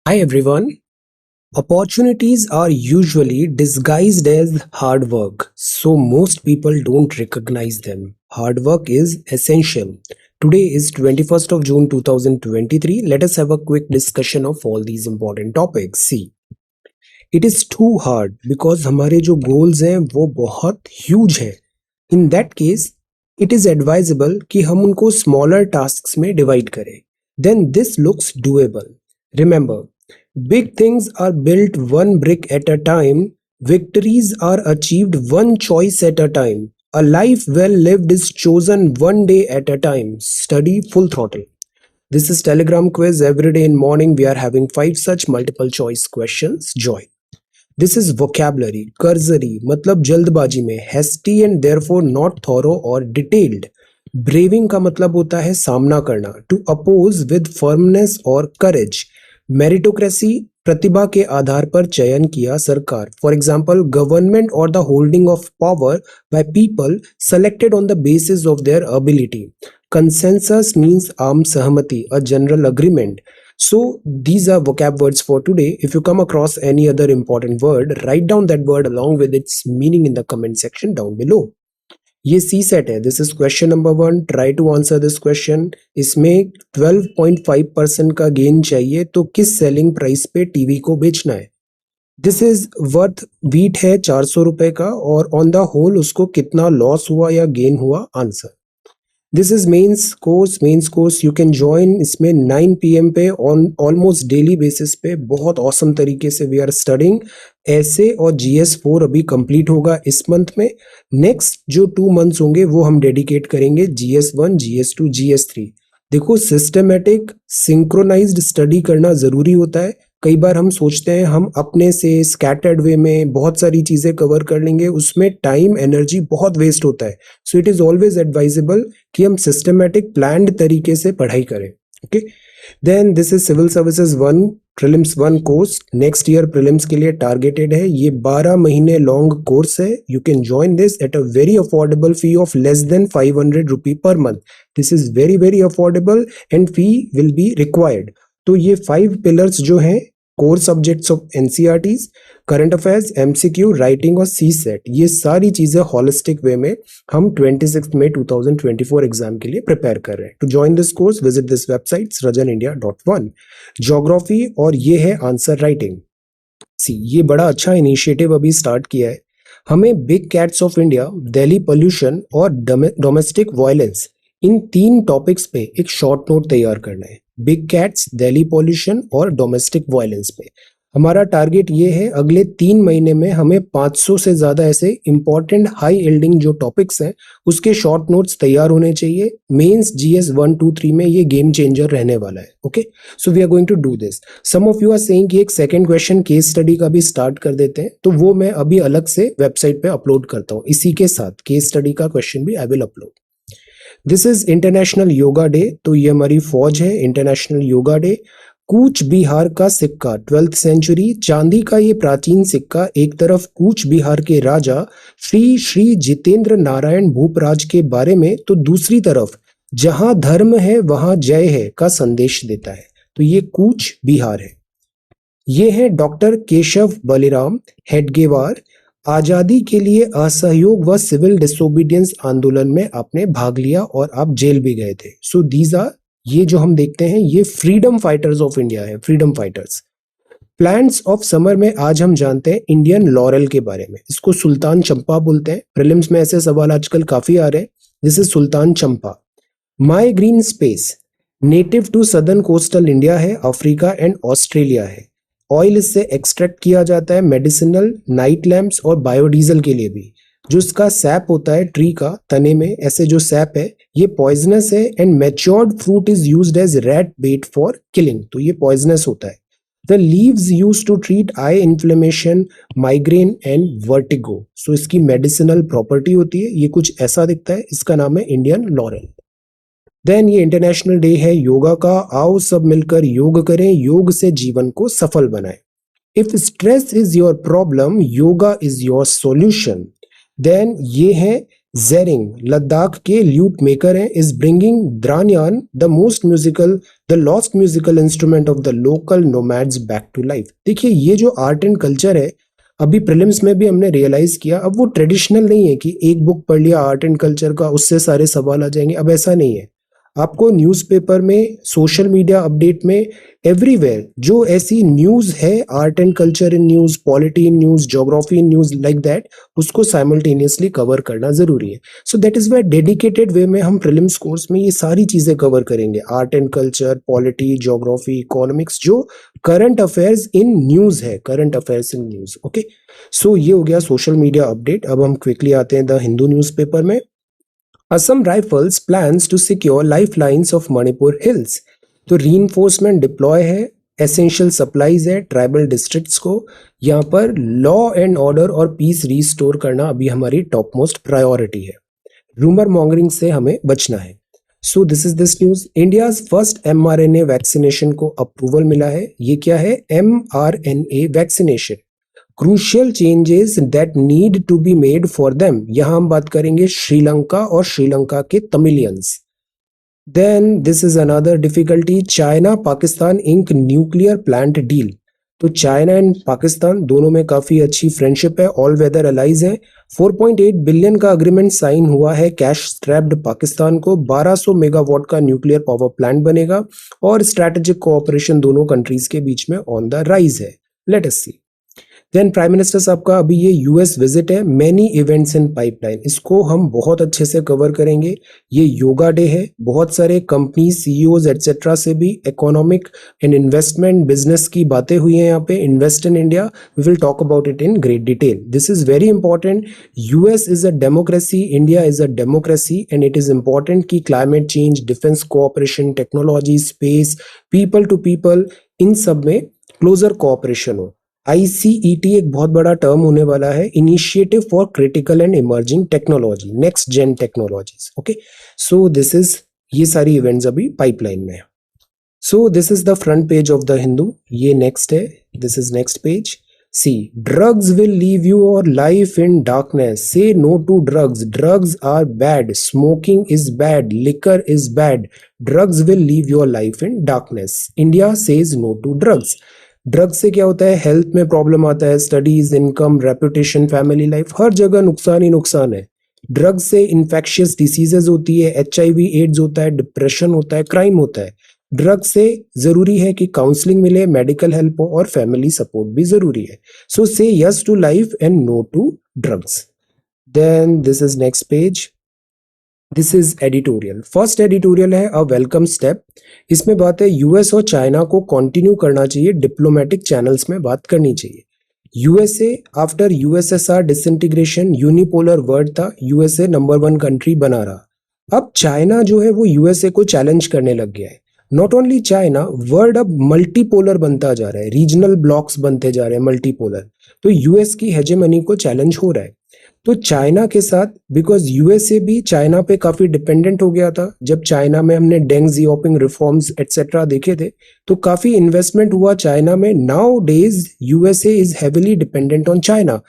Hi everyone. Opportunities are usually disguised as hard work, so most people don't recognize them. Hard work is essential. Today is 21st of June 2023. Let us have a quick discussion of all these important topics. See, it is too hard because हमारे जो goals हैं वो बहुत huge हैं. In that case, it is advisable कि हम उनको smaller tasks में divide करें. Then this looks doable. Remember, big things are built one brick at a time. Victories are achieved one choice at a time. A life well lived is chosen one day at a time. Study full throttle. This is Telegram quiz. Every day in morning we are having 5 such multiple choice questions. Join. This is vocabulary. Cursory मतलब जल्दबाजी में. Hasty and therefore not thorough or detailed. Braving का मतलब होता है सामना करना. To oppose with firmness or courage. Meritocracy प्रतिभा के आधार पर चयन किया सरकार. For example, government or the holding of power by people selected on the basis of their ability. Consensus means आम सहमति, a general agreement. So these are vocab words for today. If you come across any other important word, write down that word along with its meaning in the comment section down below. ये C set है. This is question number 1. Try to answer this question. इसमें 12.5% का gain चाहिए, तो किस selling price पे TV को बेचना है. दिस इज वर्थ वीट है 400 रुपए का, और ऑन द होल उसको कितना लॉस हुआ या गेन हुआ. Answer. This is mains course you can join. इसमें 9 PM पे ऑन ऑलमोस्ट डेली बेसिस पे बहुत औसम तरीके से वी आर स्टडिंग. ऐसे और GS4 अभी कंप्लीट होगा इस मंथ में. नेक्स्ट जो 2 मंथ्स होंगे वो हम डेडिकेट करेंगे GS1, GS2, GS3. देखो, सिस्टमेटिक सिंक्रोनाइज्ड स्टडी करना जरूरी होता है. कई बार हम सोचते हैं हम अपने से स्कैटर्ड वे में बहुत सारी चीजें कवर कर लेंगे, उसमें टाइम एनर्जी बहुत वेस्ट होता है. So it is always advisable कि हम सिस्टमेटिक प्लान्ड तरीके से पढ़ाई करें. Okay, then this is civil services 1 prelims 1 course. Next year prelims के लिए टारगेटेड है. ये 12 महीने लॉन्ग कोर्स है. You can join this at a very affordable fee of less than 500 rupee per month. This is very very affordable and fee will be required. तो ये 5 pillars जो हैं, core subjects of NCERTs, current affairs, MCQ, writing और CSET, ये सारी चीजें holistic way में हम 26 मई 2024 एग्जाम के लिए प्रिपेयर कर रहे हैं. To join this course visit this website srajanindia.1. Geography, और ये है आंसर राइटिंग. सी, ये बड़ा अच्छा इनिशिएटिव अभी स्टार्ट किया है. हमें big cats of India, Delhi pollution और डोमेस्टिक वायलेंस, इन 3 टॉपिक्स पे एक शॉर्ट नोट तैयार करना है. बिग कैट्स, दिल्ली पॉल्यूशन और डोमेस्टिक वायलेंस पे हमारा टारगेट ये है, अगले 3 महीने में हमें 500 से ज्यादा ऐसे इंपॉर्टेंट हाई एल्डिंग जो टॉपिक्स हैं उसके शॉर्ट नोट्स तैयार होने चाहिए. मेंस GS 1, 2, 3 में ये गेम चेंजर रहने वाला है. Okay, so we are going to do this. Some of you are saying कि एक सेकंड क्वेश्चन केस स्टडी का भी स्टार्ट कर देते हैं, तो वो मैं अभी अलग से वेबसाइट पे अपलोड करता हूँ. इसी के साथ केस स्टडी का क्वेश्चन भी I will upload. This is international yoga day, तो ये हमारी फौज है. International yoga day. Cooch Behar का सिक्का 12th सेंचुरी, चांदी का ये प्राचीन सिक्का एक तरफ कूच बिहार के राजा श्री श्री जितेंद्र नारायण भूपराज के बारे में, तो दूसरी तरफ जहां धर्म है वहां जय है का संदेश देता है. तो ये कूच बिहार है. ये है डॉक्टर केशव बलिराम हेडगेवार. आजादी के लिए असहयोग व सिविल डिसोबीडियंस आंदोलन में आपने भाग लिया और आप जेल भी गए थे. सो दीज आर, ये जो हम देखते हैं ये फ्रीडम फाइटर्स ऑफ इंडिया है, freedom fighters. Plants of summer में आज हम जानते हैं इंडियन लॉरेल के बारे में. इसको सुल्तान चंपा बोलते हैं. प्रीलिम्स में ऐसे सवाल आजकल काफी आ रहे हैं. दिस इज सुल्तान चंपा. My green space native to southern coastal India है, अफ्रीका एंड ऑस्ट्रेलिया है. ऑयल इससे एक्सट्रैक्ट किया जाता है मेडिसिनल, नाइट लैम्प्स और बायोडीजल के लिए भी. जो इसका सैप होता है ट्री का तने में, ऐसे जो सैप है ये पॉइजनस है and matured fruit is used as rat bait for killing. तो ये पॉइजनस होता है. The leaves used to treat eye inflammation, migraine and vertigo. So इसकी मेडिसिनल प्रॉपर्टी होती है. ये कुछ ऐसा दिखता है. इसका नाम है इंडियन लॉरेल. देन ये इंटरनेशनल डे है योगा का. आओ सब मिलकर योग करें, योग से जीवन को सफल बनाएं. If stress is your problem, yoga is your solution. Then ये है जेरिंग लद्दाख के ल्यूट मेकर हैं, is bringing dranyen the lost musical instrument of the local nomads back to life. देखिए ये जो आर्ट एंड कल्चर है, अभी प्रीलिम्स में भी हमने रियलाइज किया, अब वो ट्रेडिशनल नहीं है कि एक बुक पढ़ लिया आर्ट एंड कल्चर का उससे सारे सवाल आ जाएंगे। अब ऐसा नहीं है। आपको न्यूज़पेपर में, सोशल मीडिया अपडेट में, एवरीवेयर जो ऐसी न्यूज़ है, art and culture in news, polity in news, geography in news, like that, उसको साइमल्टेनियसली कवर करना जरूरी है। So that is why dedicated way में हम प्रीलिम्स कोर्स में ये सारी चीजें कवर करेंगे, art and culture, polity, geography, economics, जो करंट अफेयर्स इन न्यूज़ है, current affairs in news. Okay, so ये हो गया सोशल मीडिया अपडेट। अब हम क्विकली आते हैं द हिंदू न्यूज़पेपर में। Assam Rifles plans to secure lifelines of Manipur Hills। तो reinforcement deploy है, एसेंशियल सप्लाईज है ट्राइबल डिस्ट्रिक्ट्स को। यहाँ पर लॉ एंड ऑर्डर और पीस रिस्टोर करना अभी हमारी टॉप मोस्ट प्रायोरिटी है। रूमर मॉन्गरिंग से हमें बचना है। So this is this news. India's first mRNA vaccination को अप्रूवल मिला है। ये क्या है? mRNA vaccination. Crucial changes that need to be made for them. यहां हम बात करेंगे श्रीलंका और श्रीलंका के Tamilians. Then this is another difficulty, China Pakistan ink nuclear plant deal. तो चाइना एंड पाकिस्तान दोनों में काफी अच्छी फ्रेंडशिप है, ऑल वेदर अलाइज है। 4.8 बिलियन का अग्रीमेंट साइन हुआ है कैश स्ट्रैप्ड पाकिस्तान को। 1200 मेगावाट का न्यूक्लियर पावर प्लांट बनेगा और स्ट्रैटेजिक कोऑपरेशन दोनों कंट्रीज के बीच में ऑन द राइज है। लेट अस सी। देन प्राइम मिनिस्टर साहब का अभी ये यूएस विजिट है, मैनी इवेंट्स इन पाइपलाइन, इसको हम बहुत अच्छे से कवर करेंगे। ये योगा डे है, बहुत सारे कंपनी सीईओज एटसेट्रा से भी इकोनॉमिक एंड इन्वेस्टमेंट बिजनेस की बातें हुई हैं। यहाँ पे invest in India, we will talk about it in great detail. This is very important. US is a democracy, India is a democracy, and it is important कि climate change, defence cooperation, technology, space, people to people, इन सब में closure cooperation हो। ICET एक बहुत बड़ा term होने वाला है, initiative for critical and emerging technology, next gen technologies. Okay, so this is, ये सारी इवेंट्स अभी पाइपलाइन में है। So this is the front page of the Hindu. ये नेक्स्ट है, this is next page. See, drugs will leave your life in darkness, say no to drugs, drugs are bad, smoking is bad, liquor is bad, drugs will leave your life in darkness, India says no to drugs. Drugs से क्या होता है? Health में problem आता है, studies, income, reputation, family life, हर जगह नुकसान ही नुकसान है। ड्रग्स से इन्फेक्शियस डिसीजेज होती है, HIV एड्स होता है, डिप्रेशन होता है, क्राइम होता है। ड्रग्स से जरूरी है कि काउंसलिंग मिले, मेडिकल हेल्प हो और फैमिली सपोर्ट भी जरूरी है। So say yes to life and no to drugs. Then this is next page. This is editorial. First editorial है अ वेलकम स्टेप। इसमें बात है यूएस और चाइना को कंटिन्यू करना चाहिए, डिप्लोमेटिक चैनल्स में बात करनी चाहिए। USA after USSR disintegration unipolar world था, यूएसए नंबर 1 कंट्री बना रहा। अब चाइना जो है वो यूएसए को चैलेंज करने लग गया है। नॉट ओनली चाइना, वर्ल्ड अब मल्टीपोलर बनता जा रहा है, रीजनल ब्लॉक्स बनते जा रहे हैं मल्टीपोलर। तो यूएस की हेजेमनी को चैलेंज हो रहा है। तो चाइना के साथ, बिकॉज यूएसए भी चाइना पे काफी डिपेंडेंट हो गया था, जब चाइना में हमने डेंग जियाओपिंग रिफॉर्म्स एटसेट्रा देखे थे तो काफी इन्वेस्टमेंट हुआ चाइना में। Now days USA is heavily dependent on China.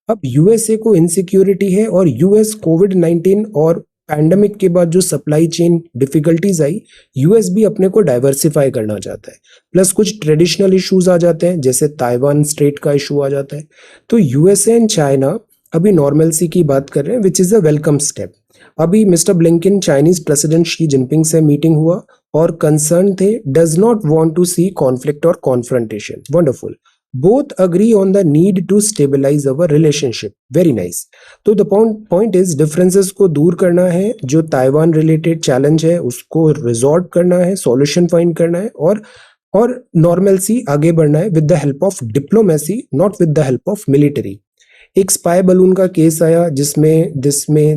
अब यूएसए को इनसिक्योरिटी है और यूएस कोविड-19 और पैंडेमिक के बाद जो सप्लाई चेन डिफिकल्टीज आई, यूएस भी अपने को डाइवर्सिफाई करना चाहता है। प्लस कुछ ट्रेडिशनल इश्यूज आ जाते हैं, जैसे ताइवान स्ट्रेट का इशू आ जाता है। तो यूएसए एंड चाइना अभी नॉर्मलसी की बात कर रहे हैं, which is a welcome step. अभी mister Blinken Chinese president Xi Jinping से मीटिंग हुआ और कंसर्न थे, does not want to see conflict और confrontation. Wonderful. Both agree on the need to stabilise our relationship. Very nice. तो the point is, differences को दूर करना है, जो ताइवान रिलेटेड चैलेंज है उसको रिजॉल्व करना है, सॉल्यूशन फाइंड करना है, और नॉर्मलसी आगे बढ़ना है with the help of diplomacy, not with the help of military. एक स्पाई बलून का केस आया जिसमें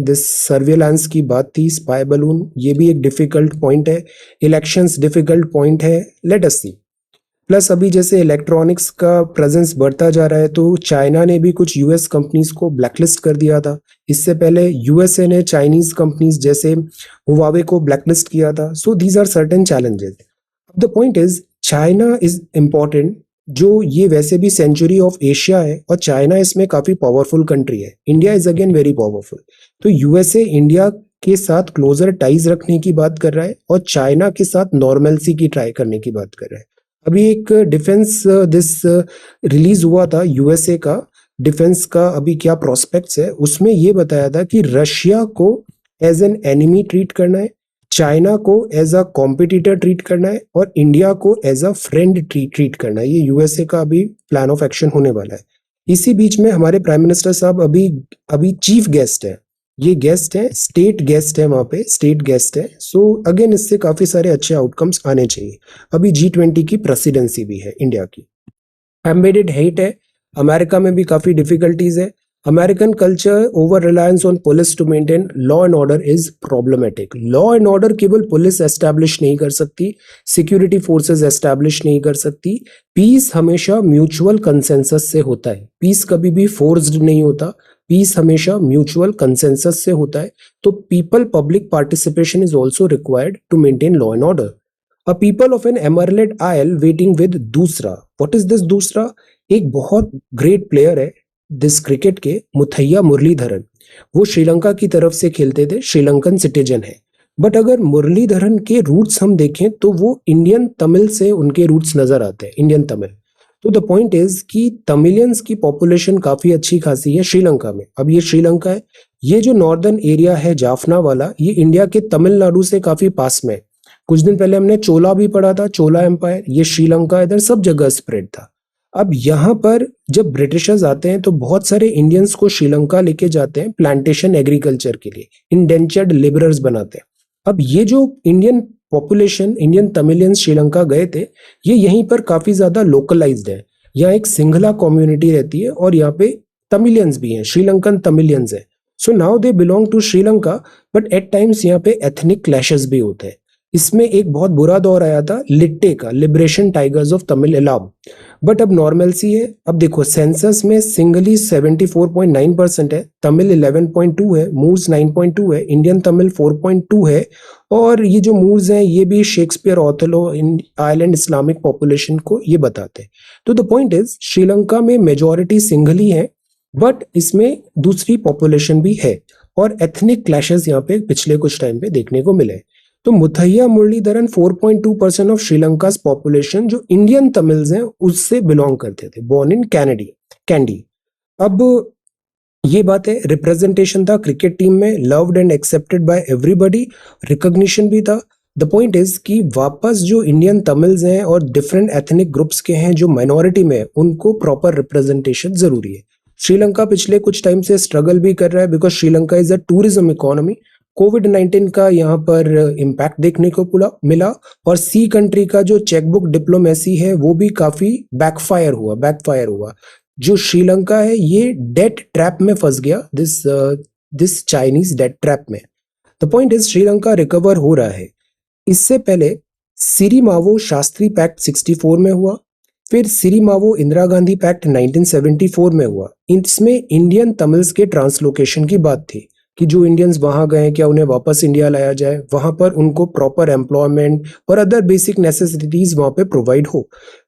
दिस सर्वेलांस की बात थी, स्पाई बलून, ये भी एक डिफिकल्ट पॉइंट है। इलेक्शंस डिफिकल्ट पॉइंट है, लेट अस सी। प्लस अभी जैसे इलेक्ट्रॉनिक्स का प्रेजेंस बढ़ता जा रहा है, तो चाइना ने भी कुछ यूएस कंपनीज को ब्लैकलिस्ट कर दिया था। इससे पहले यूएसए ने चाइनीज कंपनीज जैसे हुवावे को ब्लैकलिस्ट किया था। So these are certain challenges. The point is, China is important, जो ये वैसे भी सेंचुरी ऑफ एशिया है और चाइना इसमें काफी पावरफुल कंट्री है, India is again very powerful. तो यूएसए इंडिया के साथ क्लोजर टाइज रखने की बात कर रहा है और चाइना के साथ नॉर्मलसी की ट्राई करने की बात कर रहा है। अभी एक डिफेंस दिस रिलीज हुआ था यूएसए का, डिफेंस का अभी क्या प्रोस्पेक्ट्स है, उसमें ये बताया था कि रशिया को एज एन एनिमी ट्रीट करना है, चाइना को एज अ कॉम्पिटिटर ट्रीट करना है और इंडिया को एज अ फ्रेंड ट्रीट करना है। ये यूएसए का अभी प्लान ऑफ एक्शन होने वाला है। इसी बीच में हमारे प्राइम मिनिस्टर साहब अभी अभी चीफ गेस्ट है, ये गेस्ट है, स्टेट गेस्ट है, वहां पे स्टेट गेस्ट है। सो अगेन इससे काफी सारे अच्छे आउटकम्स आने चाहिए। अभी G20 की प्रेसिडेंसी भी है इंडिया की। एम्बेडेड हेट है, अमेरिका में भी काफी डिफिकल्टीज है। American culture over reliance on police to maintain law and order is problematic. Law and order केवल पुलिस एस्टैब्लिश नहीं कर सकती, सिक्योरिटी फोर्सेस एस्टैब्लिश नहीं कर सकती। पीस हमेशा म्यूचुअल कंसेंसस से होता है, पीस कभी भी फोर्स्ड नहीं होता, पीस हमेशा म्यूचुअल कंसेंसस से होता है। तो people public participation is also required to maintain law and order. A people of an emerald isle waiting with दूसरा। व्हाट इज दिस दूसरा? एक बहुत ग्रेट प्लेयर है दिस क्रिकेट के, मुथैया मुरलीधरन। वो श्रीलंका की तरफ से खेलते थे, श्रीलंकन सिटीजन है। बट अगर मुरलीधरन के रूट्स हम देखें तो वो इंडियन तमिल से उनके रूट्स नजर आते हैं, इंडियन तमिल। तो द पॉइंट इज कि तमिलियंस की पॉपुलेशन काफी अच्छी खासी है श्रीलंका में। अब ये श्रीलंका है, ये जो नॉर्दर्न एरिया है जाफना वाला, ये इंडिया के तमिलनाडु से काफी पास में है। कुछ दिन पहले हमने चोला भी पढ़ा था, चोला एम्पायर, ये श्रीलंका इधर सब जगह स्प्रेड था। अब यहाँ पर जब ब्रिटिशर्स आते हैं तो बहुत सारे इंडियंस को श्रीलंका लेके जाते हैं प्लांटेशन एग्रीकल्चर के लिए, इंडेंचर्ड लेबरर्स बनाते हैं। अब ये जो Indian population, Indian Tamilians Sri Lanka गए थे, ये यहीं पर काफी ज्यादा लोकलाइज्ड है। यहाँ एक सिंघला कम्युनिटी रहती है और यहाँ पे तमिलियंस भी हैं, श्रीलंकन तमिलियंस है। So now they belong to Sri Lanka, but at times यहाँ पे एथनिक क्लैशेस भी होते हैं। इसमें एक बहुत बुरा दौर आया था लिट्टे का, liberation tigers of Tamil Ilam. But अब नॉर्मलसी है। अब देखो सेंसस में सिंगली 74.9% है, तमिल 11.2 है, मूर्स 9.2 है, इंडियन तमिल 4.2 है। और ये जो मूर्स हैं ये भी शेक्सपियर, ओथेलो, इन आइलैंड इस्लामिक पॉपुलेशन को ये बताते हैं। तो द पॉइंट इज श्रीलंका में मेजॉरिटी सिंगली है, बट इसमें दूसरी पॉपुलेशन भी है और एथनिक क्लैशेस यहाँ पे पिछले कुछ टाइम पे देखने को मिले। तो मुथैया मुरलीधरन 4.2% ऑफ श्रीलंका पॉपुलेशन जो इंडियन तमिल्स हैं उससे बिलोंग करते थे, बोर्न इन कैंडी। अब ये बात है, रिप्रेजेंटेशन था क्रिकेट टीम में, loved and accepted by everybody, recognition भी था। द पॉइंट इज कि वापस जो इंडियन तमिल्स हैं और डिफरेंट एथनिक ग्रुप्स के हैं जो माइनॉरिटी में है, उनको प्रॉपर रिप्रेजेंटेशन जरूरी है। श्रीलंका पिछले कुछ टाइम से स्ट्रगल भी कर रहा है because Sri Lanka is a tourism economy. कोविड-19 का यहाँ पर इम्पैक्ट देखने को मिला और सी कंट्री का जो चेकबुक डिप्लोमेसी है वो भी काफी बैकफायर हुआ। जो श्रीलंका है ये डेट ट्रैप में फंस गया, दिस चाइनीज डेट ट्रैप में। The point is Sri Lanka recover हो रहा है। इससे पहले सिरिमावो शास्त्री पैक्ट 64 में हुआ, फिर सिरिमावो इंदिरा गांधी पैक्ट 1974 में हुआ। इसमें इंडियन तमिल्स के ट्रांसलोकेशन की बात थी कि जो इंडियंस वहां गए क्या उन्हें वापस इंडिया लाया जाए, वहां पर उनको प्रॉपर एम्प्लॉयमेंट और अदर बेसिक नेसेसिटीज वहां पे प्रोवाइड हो।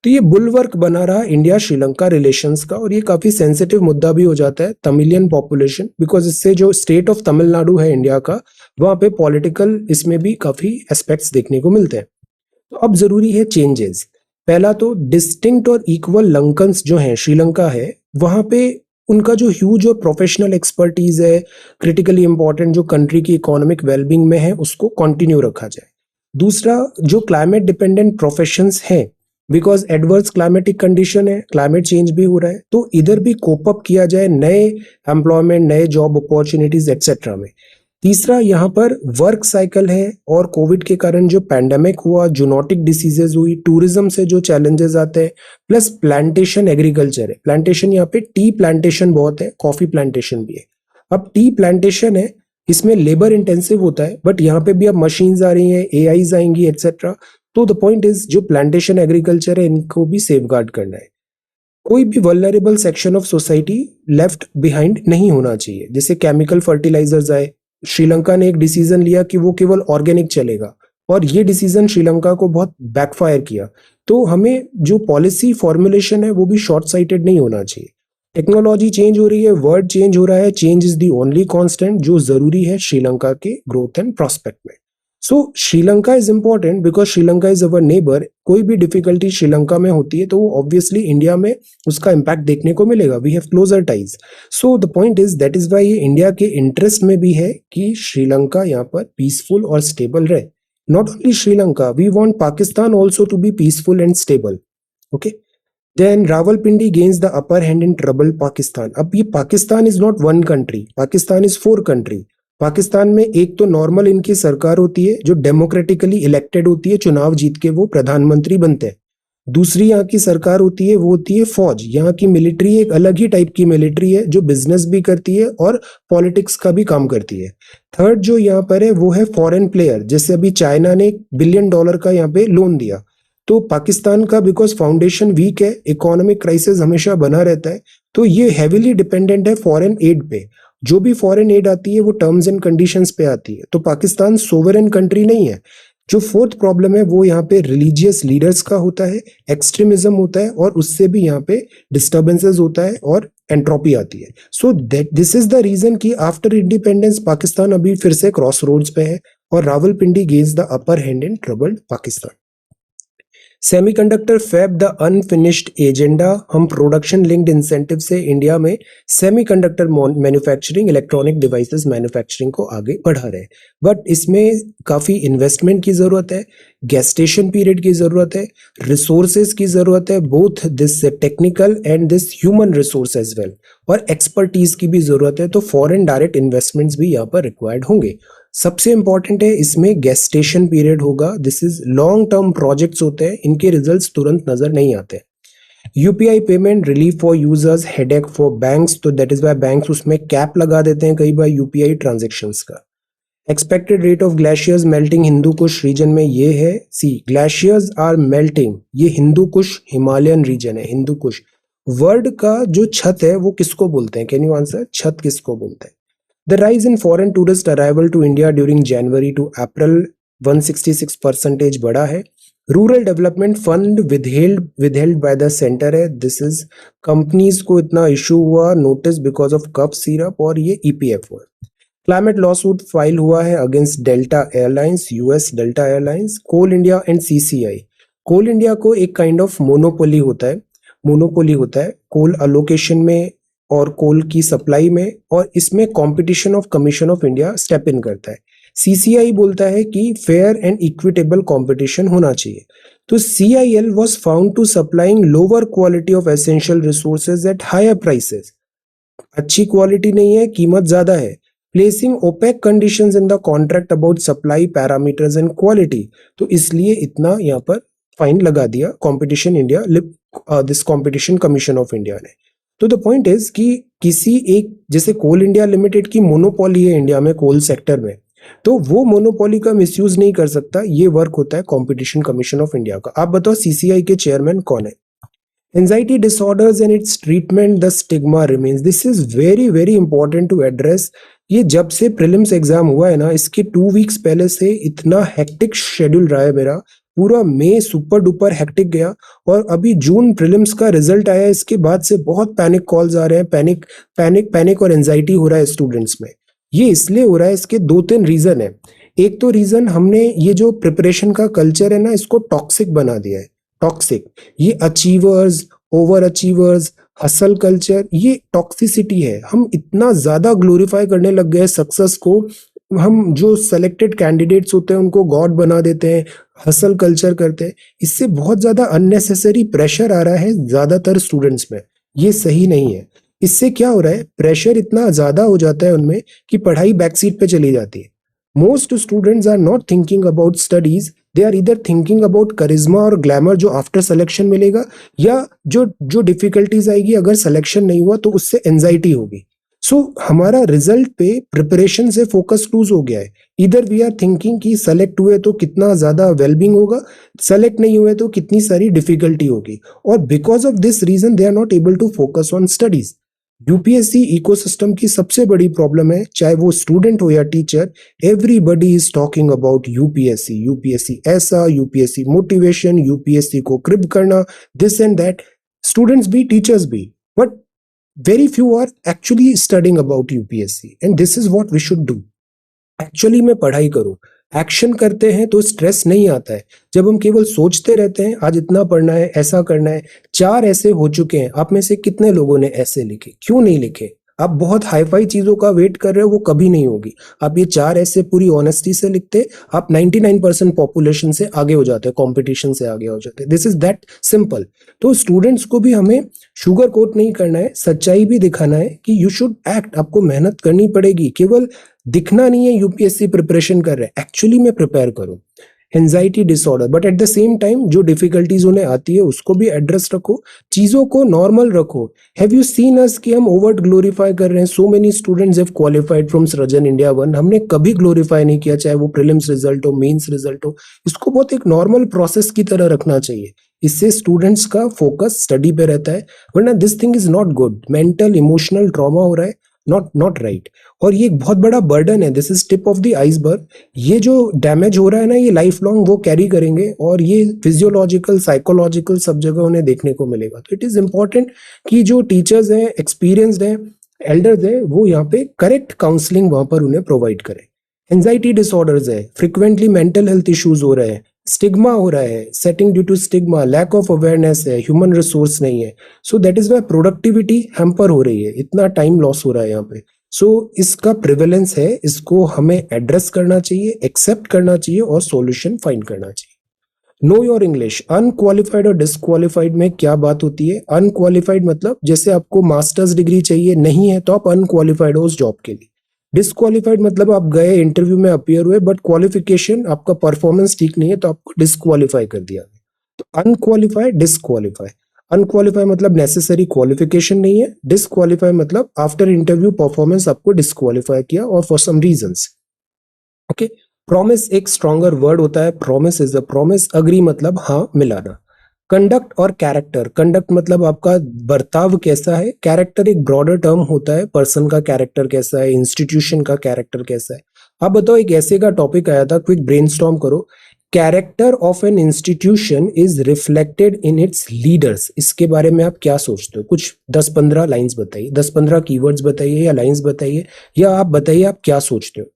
तो ये बुलवर्क बना रहा इंडिया श्रीलंका रिलेशंस का और ये काफी सेंसिटिव मुद्दा भी हो जाता है तमिलियन पॉपुलेशन, बिकॉज इससे जो स्टेट ऑफ तमिलनाडु है इंडिया का, वहां पे पॉलिटिकल इसमें भी काफी एस्पेक्ट्स देखने को मिलते हैं। तो अब जरूरी है चेंजेस। पहला तो डिस्टिंक्ट और इक्वल लंकन्स जो हैं श्रीलंका है, वहां पे उनका जो ह्यूज और प्रोफेशनल एक्सपर्टीज है, क्रिटिकली इंपॉर्टेंट जो कंट्री की इकोनॉमिक वेलबींग में है, उसको कंटिन्यू रखा जाए। दूसरा, जो क्लाइमेट डिपेंडेंट प्रोफेशंस हैं, बिकॉज एडवर्स क्लाइमेटिक कंडीशन है, क्लाइमेट चेंज भी हो रहा है, तो इधर भी कोप अप किया जाए नए एम्प्लॉयमेंट, नए जॉब अपॉर्चुनिटीज एक्सेट्रा में। तीसरा, यहाँ पर वर्क साइकिल है और कोविड के कारण जो पैंडेमिक हुआ, जूनोटिक डिसीजेज हुई, टूरिज्म से जो चैलेंजेस आते हैं, प्लस प्लांटेशन एग्रीकल्चर है। प्लांटेशन यहाँ पे टी प्लांटेशन बहुत है, कॉफी प्लांटेशन भी है। अब टी प्लांटेशन है, इसमें लेबर इंटेंसिव होता है, बट यहाँ पे भी अब मशीन्स आ रही हैं, एआईज आएंगी एक्सेट्रा। तो द पॉइंट इज जो प्लांटेशन एग्रीकल्चर है इनको भी सेफगार्ड करना है। कोई भी vulnerable section of society left behind नहीं होना चाहिए। जैसे केमिकल फर्टिलाइजर्स आए, श्रीलंका ने एक डिसीजन लिया कि वो केवल ऑर्गेनिक चलेगा, और ये डिसीजन श्रीलंका को बहुत बैकफायर किया। तो हमें जो पॉलिसी फॉर्मुलेशन है वो भी शॉर्ट साइटेड नहीं होना चाहिए। टेक्नोलॉजी चेंज हो रही है, वर्ड चेंज हो रहा है, change is the only constant जो जरूरी है श्रीलंका के ग्रोथ एंड प्रोस्पेक्ट में। So Sri Lanka is important because Sri Lanka is our neighbour. कोई भी डिफिकल्टी श्रीलंका में होती है तो ऑब्वियसली इंडिया में उसका इम्पैक्ट देखने को मिलेगा। We have closer ties. So the point is that is why ये इंडिया के इंटरेस्ट में भी है कि श्रीलंका यहाँ पर पीसफुल और स्टेबल रहे। Not only Sri Lanka, we want Pakistan also to be peaceful and stable. Okay, then Rawalpindi gains the upper hand in trouble Pakistan. अब ये Pakistan is not one country, Pakistan is 4 country. Pakistan में एक तो नॉर्मल इनकी सरकार होती है जो डेमोक्रेटिकली इलेक्टेड होती है, चुनाव जीत के वो प्रधानमंत्री बनते हैं। दूसरी यहाँ की सरकार होती है वो होती है फौज। यहाँ की मिलिट्री एक अलग ही टाइप की मिलिट्री है जो बिजनेस भी करती है और पॉलिटिक्स का भी काम करती है। थर्ड जो यहाँ पर है वो है फॉरेन प्लेयर, जैसे अभी चाइना ने $1 बिलियन का यहाँ पे लोन दिया। तो पाकिस्तान का बिकॉज फाउंडेशन वीक है, इकोनॉमिक क्राइसिस हमेशा बना रहता है, तो ये हेविली डिपेंडेंट है फॉरेन एड पे। जो भी फॉरेन एड आती है वो टर्म्स एंड कंडीशंस पे आती है। तो पाकिस्तान सोवरेन कंट्री नहीं है। जो फोर्थ प्रॉब्लम है वो यहाँ पे रिलीजियस लीडर्स का होता है, एक्सट्रीमिज्म होता है और उससे भी यहाँ पे डिस्टर्बेंसेस होता है और एंट्रोपी आती है। So that this is the reason कि आफ्टर इंडिपेंडेंस पाकिस्तान अभी फिर से क्रॉस रोड्स पे है और Rawalpindi gains the upper hand in troubled Pakistan. Semiconductor fab the unfinished agenda. हम प्रोडक्शन लिंक्ड इंसेंटिव से इंडिया में semiconductor manufacturing, electronic devices manufacturing को आगे बढ़ा रहे हैं, बट इसमें काफी इन्वेस्टमेंट की जरूरत है, गेस्टेशन पीरियड की जरूरत है, रिसोर्सेज की जरूरत है, both this technical and this human resource as well, और एक्सपर्टीज की भी जरूरत है। तो फॉरेन डायरेक्ट इन्वेस्टमेंट्स भी यहाँ पर रिक्वायर्ड होंगे। सबसे इंपॉर्टेंट है इसमें गेस्टेशन पीरियड होगा। This is long term projects होते हैं, इनके रिजल्ट्स तुरंत नजर नहीं आते। UPI payment relief for users, headache for banks, तो दैट इज वाई बैंक्स उसमें कैप लगा देते हैं कई बार यूपीआई ट्रांजेक्शन्स का। Expected rate of glaciers melting Hindu Kush region में ये है, सी ग्लेशियर्स आर मेल्टिंग, ये हिंदू कुश हिमालयन रीजन है। हिंदू कुश वर्ड का जो छत है वो किसको बोलते हैं? Can you answer? छत किसको बोलते हैं? The rise in foreign tourist arrival to India during January to April 166% बढ़ा है। Rural development fund withheld by the center है। दिस इज कंपनीज को इतना इशू हुआ notice because of cough syrup और ये ईपीएफ हुआ। क्लाइमेट लॉसूट फाइल हुआ है against Delta Airlines, US Delta Airlines. Coal India and CCI. Coal India को एक काइंड ऑफ मोनोपोली होता है कोल अलोकेशन में और कोल की सप्लाई में, और इसमें competition of commission of India step in करता है। सीसीआई बोलता है कि फेयर एंड इक्विटेबल कंपटीशन होना चाहिए। तो CIL was found to supplying lower quality of essential resources at higher prices. अच्छी क्वालिटी नहीं है, कीमत ज्यादा है। Placing opaque conditions in the contract about supply parameters and quality, तो इसलिए इतना यहाँ पर फाइन लगा दिया competition India, this Competition Commission of India ने। तो द पॉइंट इज कि किसी एक, जैसे कोल इंडिया लिमिटेड की मोनोपोली है इंडिया में कोल सेक्टर में, तो वो मोनोपोली का मिसयूज नहीं कर सकता। ये वर्क होता है कंपटीशन कमीशन ऑफ इंडिया का। आप बताओ सीसीआई के चेयरमैन कौन है? Anxiety disorders and its treatment, the stigma remains. This is very very important to address. ये जब से प्रीलिम्स एग्जाम हुआ है ना, इसके 2 वीक्स पहले से इतना हेक्टिक शेड्यूल रहा है मेरा। पूरा मई सुपर डुपर हेक्टिक गया और अभी जून प्रीलिम्स का रिजल्ट आया, इसके बाद से बहुत पैनिक कॉल्स आ रहे हैं, पैनिक और एंजाइटी हो रहा है स्टूडेंट्स में। ये इसलिए हो रहा है, इसके 2-3 रीजन है। एक तो रीजन, हमने ये जो प्रिपरेशन का कल्चर है ना, इसको टॉक्सिक बना दिया है। टॉक्सिक, ये achievers, over achievers, hustle culture, ये टॉक्सिसिटी है। हम इतना ज्यादा ग्लोरीफाई करने लग गए सक्सेस को, हम जो सेलेक्टेड कैंडिडेट्स होते हैं उनको गॉड बना देते हैं, हसल कल्चर करते हैं। इससे बहुत ज्यादा अननेसेसरी प्रेशर आ रहा है ज्यादातर स्टूडेंट्स में। ये सही नहीं है। इससे क्या हो रहा है, प्रेशर इतना ज्यादा हो जाता है उनमें कि पढ़ाई बैकसीट पे चली जाती है। Most students are not thinking about studies, they are इधर थिंकिंग अबाउट करिश्मा और ग्लैमर जो आफ्टर सिलेक्शन मिलेगा, या जो डिफिकल्टीज आएगी अगर सिलेक्शन नहीं हुआ तो उससे एंजाइटी होगी। सो हमारा रिजल्ट पे प्रिपरेशन से फोकस लूज हो गया है। इधर वी आर थिंकिंग कि सेलेक्ट हुए तो कितना ज्यादा वेलबींग होगा, सेलेक्ट नहीं हुए तो कितनी सारी डिफिकल्टी होगी, और because of this reason they are not able to focus on studies. UPSC ecosystem की सबसे बड़ी प्रॉब्लम है, चाहे वो स्टूडेंट हो या teacher, everybody is talking about UPSC. UPSC ऐसा, यूपीएससी मोटिवेशन, यूपीएससी को क्रिब करना, दिस एंड दैट। स्टूडेंट्स भी, टीचर्स भी, but very few are actually studying about UPSC and this is what we should do. Actually में पढ़ाई करो, action करते हैं तो स्ट्रेस नहीं आता है। जब हम केवल सोचते रहते हैं आज इतना पढ़ना है, ऐसा करना है, 4 ऐसे हो चुके हैं, आप में से कितने लोगों ने ऐसे लिखे? क्यों नहीं लिखे? आप बहुत हाईफाई चीजों का वेट कर रहे हो, वो कभी नहीं होगी। आप ये 4 ऐसे पूरी ऑनेस्टी से लिखते, आप 99% पॉपुलेशन से आगे हो जाते हैं, कॉम्पिटिशन से आगे हो जाते हैं। This is that simple. तो स्टूडेंट्स को भी हमें शुगर कोट नहीं करना है, सच्चाई भी दिखाना है कि यू शुड एक्ट, आपको मेहनत करनी पड़ेगी। केवल दिखना नहीं है यूपीएससी प्रिपरेशन कर रहे हैं, एक्चुअली में प्रिपेयर करो। Anxiety disorder, but at the same time जो डिफिकल्टीज उन्हें आती है उसको भी एड्रेस रखो, चीजों को नॉर्मल रखो। हैव यू सीन अस कि हम ओवर ग्लोरीफाई कर रहे हैं? So many students have qualified from सृजन इंडिया 1, हमने कभी ग्लोरीफाई नहीं किया, चाहे वो प्रीलिम्स रिजल्ट हो, मेंस रिजल्ट हो। इसको बहुत एक नॉर्मल प्रोसेस की तरह रखना चाहिए, इससे स्टूडेंट्स का फोकस स्टडी पे रहता है। वरना this thing is not good, mental emotional trauma हो रहा है, नॉट राइट। और ये एक बहुत बड़ा बर्डन है, this is tip of the iceberg. ये जो डैमेज हो रहा है ना, ये लाइफ लॉन्ग वो कैरी करेंगे और ये फिजियोलॉजिकल, साइकोलॉजिकल सब जगह उन्हें देखने को मिलेगा। तो इट इज इंपॉर्टेंट कि जो टीचर्स हैं, एक्सपीरियंस्ड हैं, एल्डर्स हैं, वो यहाँ पे करेक्ट काउंसलिंग वहां पर उन्हें प्रोवाइड करें। एंजाइटी डिसऑर्डर्स है, फ्रिक्वेंटली मेंटल हेल्थ इश्यूज हो रहे हैं, स्टिग्मा हो रहा है, setting due to stigma, lack of awareness है, ह्यूमन रिसोर्स नहीं है। So that is why productivity hamper हो रही है, इतना टाइम लॉस हो रहा है यहाँ पे। सो इसका प्रिवेलेंस है, इसको हमें एड्रेस करना चाहिए, एक्सेप्ट करना चाहिए और सॉल्यूशन फाइंड करना चाहिए। नो योर इंग्लिश, अनक्वालिफाइड और डिसक्वालिफाइड में क्या बात होती है? अनक्वालिफाइड मतलब जैसे आपको मास्टर्स डिग्री चाहिए, नहीं है तो आप अनक्वालिफाइड हो उस जॉब के लिए। डिसक्वालिफाइड मतलब आप गए, इंटरव्यू में अपीयर हुए, बट क्वालिफिकेशन, आपका परफॉर्मेंस ठीक नहीं है तो आपको डिसक्वालिफाई कर दिया। तो अनक्वालिफाइड, डिसक्वालिफाई। अनक्वालिफाई मतलब नेसेसरी क्वालिफिकेशन नहीं है, डिसक्वालिफाई मतलब आफ्टर इंटरव्यू परफॉर्मेंस आपको डिसक्वालिफाई किया और for some reasons. Okay. Promise एक स्ट्रॉन्गर वर्ड होता है, promise is a promise. Agree मतलब हाँ, मिलाना। कंडक्ट और कैरेक्टर, कंडक्ट मतलब आपका बर्ताव कैसा है, कैरेक्टर एक ब्रॉडर टर्म होता है, पर्सन का कैरेक्टर कैसा है, इंस्टीट्यूशन का कैरेक्टर कैसा है। आप बताओ, एक ऐसे का टॉपिक आया था, क्विक ब्रेनस्टॉर्म करो। Character of an institution is reflected in its leaders, इसके बारे में आप क्या सोचते हो? कुछ 10-15 लाइंस बताइए, 10-15 कीवर्ड्स बताइए या लाइंस बताइए, या आप बताइए आप क्या सोचते हो।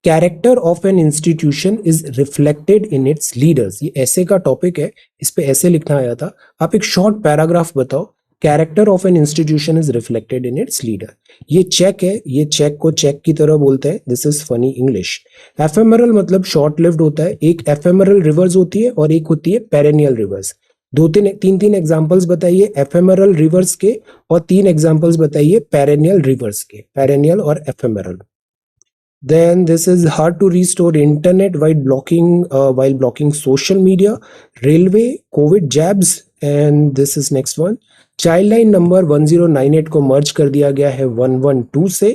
Character of an institution is reflected in its leaders, ये ऐसे का टॉपिक है, इस पे ऐसे लिखना आया था। आप एक शॉर्ट पैराग्राफ बताओ, character of an institution is reflected in its leader. ये चेक है, ये चेक को चेक की तरह बोलते हैं, this is funny English. Ephemeral मतलब शॉर्ट लिव्ड होता है, एक एफेमरल रिवर्स होती है और एक होती है पेरेनियल रिवर्स। तीन एग्जांपल्स बताइए एफेमरल रिवर्स के, और 3 एग्जांपल्स बताइए पेरेनियल रिवर्स के, पेरेनियल और ephemeral. Then this is hard to restore internet while blocking social media, railway, COVID jabs, and this is next one. Child line number 1098 को मर्ज कर दिया गया है 112 से।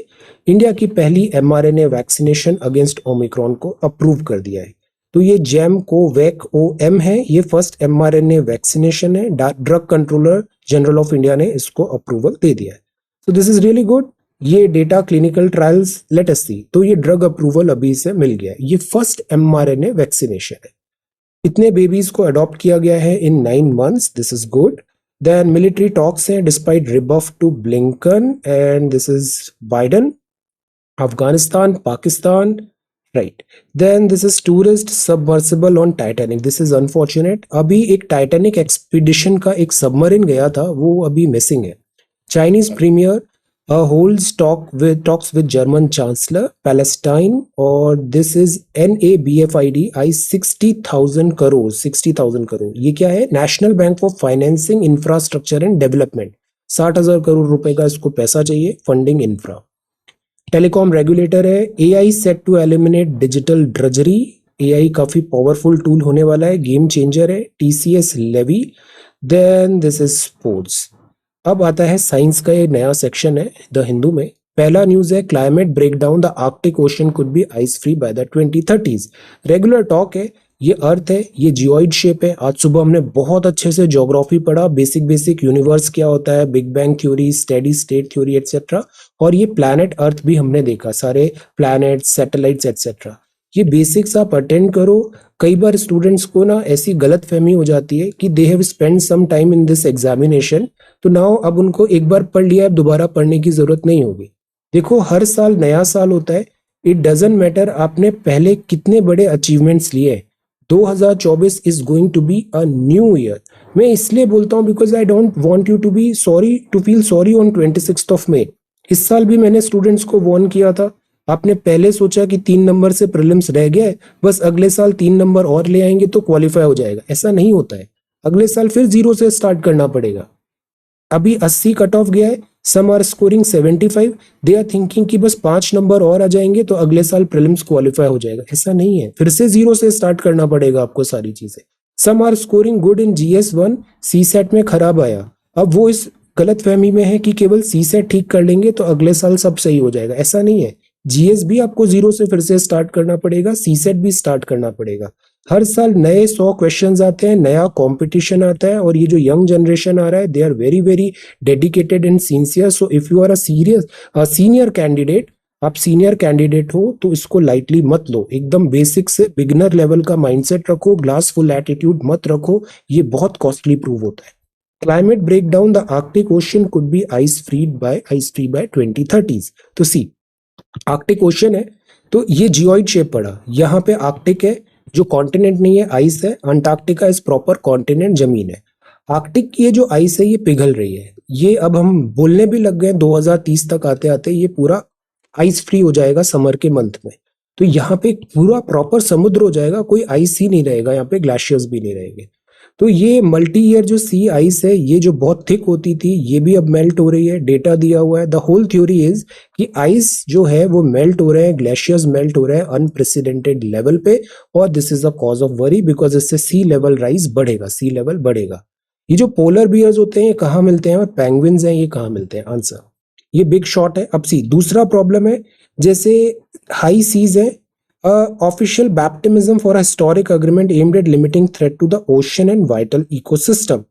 इंडिया की पहली mRNA वैक्सीनेशन अगेंस्ट ओमिक्रॉन को अप्रूव कर दिया है। तो ये जैम को वैक OM है, ये फर्स्ट mRNA वैक्सीनेशन है, drug controller general of India ने इसको अप्रूवल दे दिया है। तो दिस इज रियली गुड। ये data clinical trials let us see, तो ये ड्रग अप्रूवल अभी से मिल गया है, ये फर्स्ट mRNA वैक्सीनेशन है। इतने बेबीज को अडॉप्ट किया गया है in 9 months, this is good. Then military talks है despite rebuff to Blinken, and this is Biden. Afghanistan, Pakistan, right. Then this is tourist submersible on Titanic, this is unfortunate. अभी एक Titanic expedition का एक submarine गया था, वो अभी मिसिंग है। Chinese premier holds talks with German Chancellor Palestine, और this is NABFID 60,000 crore, 60,000 crore. ये क्या है? National bank for financing infrastructure and development, 60,000 crore रुपए का इसको पैसा चाहिए, फंडिंग इंफ्रा। टेलीकॉम रेगुलेटर है, AI set to eliminate digital drudgery, AI काफी पावरफुल टूल होने वाला है, गेम चेंजर है। TCS levy. Then this is sports. अब आता है साइंस का ये नया सेक्शन है द हिंदू में। पहला न्यूज है, climate breakdown, the Arctic ocean could be ice free by the 2030s। Regular talk है, ये अर्थ है, ये जियोइड शेप है। आज सुबह हमने बहुत अच्छे से ज्योग्राफी पढ़ा, बेसिक यूनिवर्स क्या होता है, big bang theory, steady state theory etcetera. और ये प्लैनेट अर्थ भी हमने देखा, सारे प्लैनेट, सैटेलाइट्स एटसेट्रा। ये बेसिक्स आप अटेंड करो। कई बार स्टूडेंट्स को ना ऐसी गलत फहमी हो जाती है कि they have spend some time in this examination, तो नाउ अब उनको एक बार पढ़ लिया है, दोबारा पढ़ने की जरूरत नहीं होगी। देखो, हर साल नया साल होता है। इट डजंट मैटर आपने पहले कितने बड़े अचीवमेंट्स लिए। 2024 is going to be a new year. मैं इसलिए बोलता हूँ because I don't want you to be sorry, to feel sorry on 26 May. इस साल भी मैंने स्टूडेंट्स को वार्न किया था। आपने पहले सोचा कि 3 नंबर से प्रीलिम्स रह गए, बस अगले साल 3 नंबर और ले आएंगे तो क्वालिफाई हो जाएगा। ऐसा नहीं होता है। अगले साल फिर 0 से स्टार्ट करना पड़ेगा। अभी 80 कट ऑफ गया है, some are scoring 75, they are thinking कि बस 5 नंबर और आ जाएंगे तो अगले साल प्रीलिम्स क्वालिफाई हो जाएगा। ऐसा नहीं है, फिर से 0 से स्टार्ट करना पड़ेगा आपको सारी चीजें। Some are scoring good in GS1, CSET में खराब आया, अब वो इस गलत फहमी में है कि केवल CSET ठीक कर लेंगे तो अगले साल सब सही हो जाएगा। ऐसा नहीं है। GS भी आपको 0 से फिर से स्टार्ट करना पड़ेगा, CSET भी स्टार्ट करना पड़ेगा। हर साल नए 100 क्वेश्चंस आते हैं, नया कंपटीशन आता है, और ये जो यंग जनरेशन आ रहा है, they are very very dedicated and sincere. So if you are a senior candidate, आप सीनियर कैंडिडेट हो तो इसको लाइटली मत लो। एकदम बेसिक से बिगिनर लेवल का माइंडसेट रखो, ग्लास फुल एटीट्यूड मत रखो, ये बहुत कॉस्टली प्रूव होता है। Climate breakdown, the Arctic ocean could be ice free by 2030। तो सी, आर्कटिक ओशन है तो ये जियोइड शेप पड़ा, यहाँ पे आर्कटिक है जो कॉन्टिनेंट नहीं है, आइस है। अंटार्कटिका इज प्रॉपर कॉन्टिनेंट, जमीन है। आर्कटिक की ये जो आइस है ये पिघल रही है। ये अब हम बोलने भी लग गए 2030 तक आते आते ये पूरा आइस फ्री हो जाएगा समर के मंथ में। तो यहाँ पे पूरा प्रॉपर समुद्र हो जाएगा, कोई आइस ही नहीं रहेगा, यहाँ पे ग्लेशियर्स भी नहीं रहेंगे। तो ये मल्टी ईयर जो सी आइस है, ये जो बहुत थिक होती थी, ये भी अब मेल्ट हो रही है। डेटा दिया हुआ है। द होल थ्योरी इज कि आइस जो है वो मेल्ट हो रहे हैं, ग्लेशियर्स मेल्ट हो रहे हैं अनप्रेसिडेंटेड लेवल पे, और this is a cause of worry because इससे सी लेवल राइज बढ़ेगा, सी लेवल बढ़ेगा। ये जो पोलर बियर्स होते हैं ये कहाँ मिलते हैं, और पेंगुइन्स हैं ये कहाँ मिलते हैं? आंसर ये बिग शॉट है। अब सी, दूसरा प्रॉब्लम है, जैसे हाई सीज है, official baptism for historic agreement aimed at limiting threat to the ocean and vital ecosystem.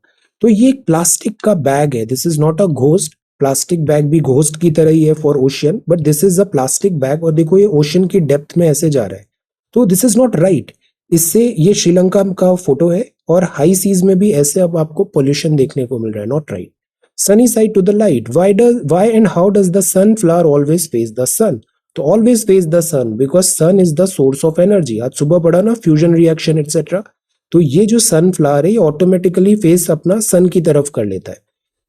तो ये एक प्लास्टिक का बैग है, this is not a ghost. Plastic bag भी घोस्ट की तरह ही है for ocean, but this is a plastic bag. और देखो ये ओशन की डेप्थ में ऐसे जा रहा है, तो दिस इज नॉट राइट। इससे ये श्रीलंका का फोटो है, और हाई सीज में भी ऐसे अब आपको पोल्यूशन देखने को मिल रहा है, not right. Sunny side to the light, why and how does the sunflower always face the sun? तो always face the sun because sun is the source of energy. आज सुबह पढ़ा ना, फ्यूजन रिएक्शन एटसेट्रा। तो ये जो sunflower है automatically face अपना सन की तरफ कर लेता है।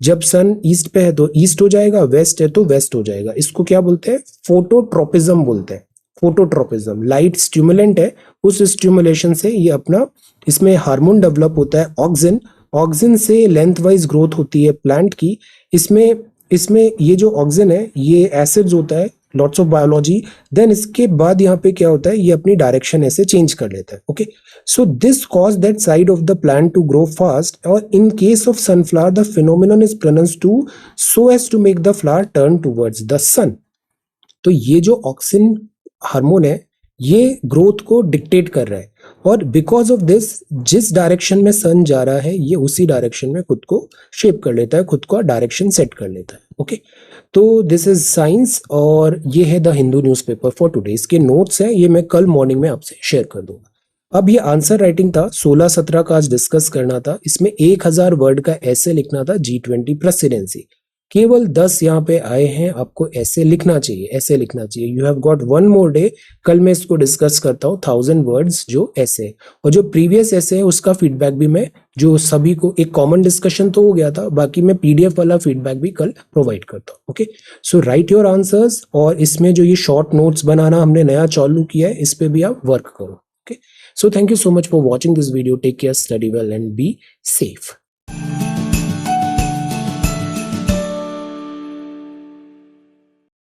जब सन ईस्ट पे है तो ईस्ट हो जाएगा, वेस्ट है तो वेस्ट हो जाएगा। इसको क्या बोलते हैं? फोटोट्रोपिज्म बोलते हैं। फोटोट्रोपिज्म लाइट स्टिमुलेंट है, उस स्टिमुलेशन से ये अपना, इसमें हार्मोन डेवलप होता है ऑक्सिन। ऑक्सिन से लेंथ वाइज ग्रोथ होती है प्लांट की। इसमें ये जो ऑक्सिन है ये एसिड्स होता है, लॉट्स ऑफ बायोलॉजी। देन इसके बाद यहाँ पे क्या होता है, ये अपनी डायरेक्शन ऐसे चेंज कर लेता है। Okay, so this cause that side of the plant to grow fast, और in case of sunflower the phenomenon is pronounced to so as to make the flower turn towards the sun. तो ये जो auxin hormone है ये growth को dictate कर रहा है, और बिकॉज ऑफ दिस जिस डायरेक्शन में सन जा रहा है ये उसी डायरेक्शन में खुद को शेप कर लेता है, खुद को डायरेक्शन सेट कर लेता है। ओके, तो दिस इज साइंस, और ये है the Hindu newspaper for today. इसके नोट्स हैं, ये मैं कल मॉर्निंग में आपसे शेयर कर दूंगा। अब ये आंसर राइटिंग था, 16-17 का आज डिस्कस करना था। इसमें 1000 वर्ड का ऐसे लिखना था, G20 प्रेसिडेंसी। केवल 10 यहाँ पे आए हैं, आपको ऐसे लिखना चाहिए, ऐसे लिखना चाहिए। You have got 1 more day, कल मैं इसको डिस्कस करता हूँ 1000 वर्ड्स जो ऐसे। और जो प्रीवियस ऐसे है उसका फीडबैक भी मैं, जो सभी को एक कॉमन डिस्कशन तो हो गया था, बाकी मैं PDF वाला फीडबैक भी कल प्रोवाइड करता हूँ। Okay, so right your answers, और इसमें जो ये शॉर्ट नोट्स बनाना हमने नया चालू किया है इस पे भी आप वर्क करो। Okay, so thank you so much for watching this video. Take care, study well and be safe.